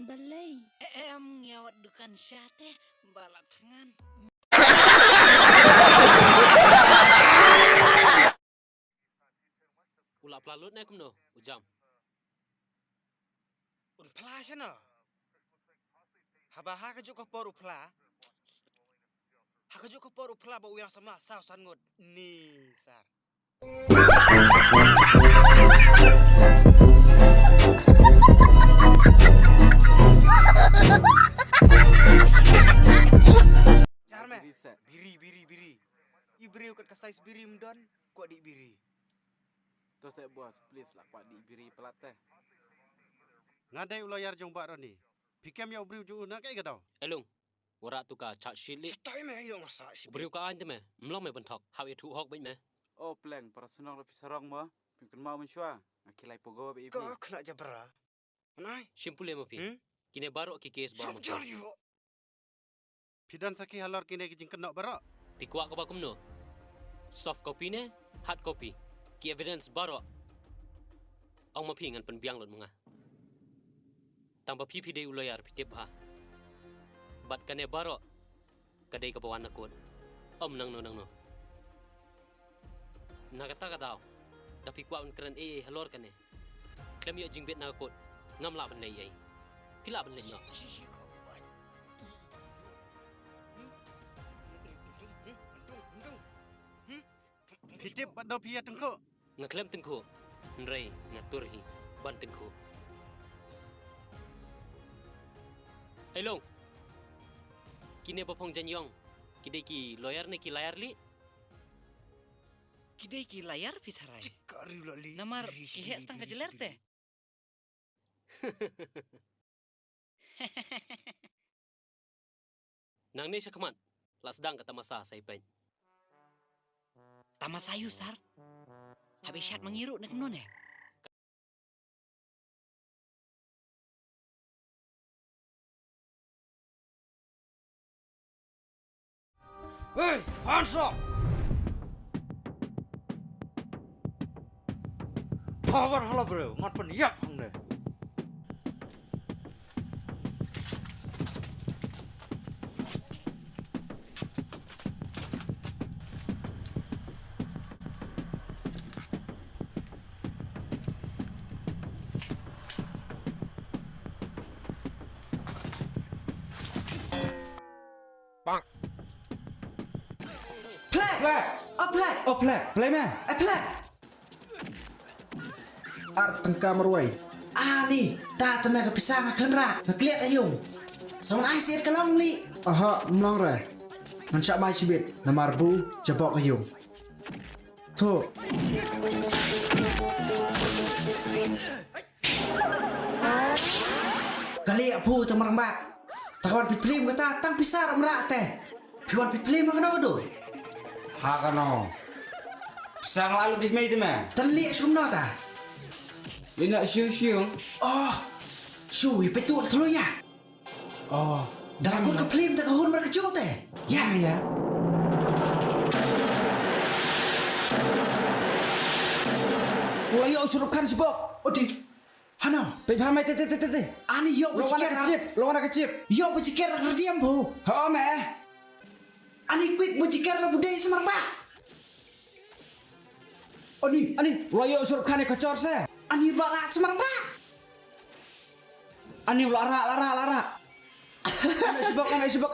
Balay. Em ngewat dukan syate balat ngan. Ulap lalut na kumno, ujam. Un pla sana. Haba ha ka juk ko poru pla. Ha ka juk ko poru pla ba uyang sama sa san ngut. Ni sar. Jarme. Biri. Ibri ukat ka size biri mdon, ko di biri. To saya bos, please lah kuat di biri pelatih. Ngadai ulayar jong bak roni. Pikem ya ubri ujung una kai gadau. Elung, warak tu ka chat shili. Cetai me yo masa. Beriu ka an me, mlong me bentok. How itu hok baik me. Oh pleng, para senang lebih serang mah. Pimpin mau mensua. Akilai pogo be ibu. Kau kena jabra. Nai. Simpul le mapi. Kine baru ki kes baru. Jor yo. Pidan saki halor kini kijing kenok barak. Pikuak ka bakum no. Soft copy ne, hard copy. Ki evidence baru. Ang mapi ngan penbiang lot mengah. Tambah pipi de ulayar pitip ha. Bat kane baru. Kadai ka bawan nakut. Nang no. Nakata ka daw. Tapi kuat keren halor kane. Klem yo jingbet nakut. Ngam la ban lei ai. Pila ban lei no. Pitip badau pia tengko. Ngaklem tengku. Nrei ngaturhi ban tengku. Hello. Kine bapong janyong. Kidai ki lawyer ne ki layar li. Kidai ki layar pitharai. Cikari lali. Namar kihe stang kajeler teh. Nang ni syakaman. Lasdang kata masa saya pen. Tama sayu sar. Habis syat mengiru nak non eh. Hey, hands up. Power hala bro, mat pen yak hang deh. Play man. Play. Art tengka meruai. Ni, tak temen kepisah mak kelemra. Ngekliat ayung. Song ai siat kelong li. Aha, mlong re. Ngan syak mai cibit. Namar bu jebok ayung. Tu. Kali apu temerang bak. Takawan piplim kata tang pisar merak teh. Piwan piplim kena kedo. Ha kano. Sang lalu di mei tu mah. Telik sumno ta. Dia nak siung. Oh. Sui petul telu ya. Oh. Dah aku ke plim tak kahun mereka jauh teh. Ya ya. Mulai yo surupkan sebab. Odi. Hana. Pihak mai tete. Ani yo bercikir. Lawan kecip. Yo bercikir kerdiam bu. Ha meh. Ani quick bercikir lah budaya semarang ba. Ani, layo surupkan kacor se. Ani lara semarang ba. Ani lara. Anak sibuk.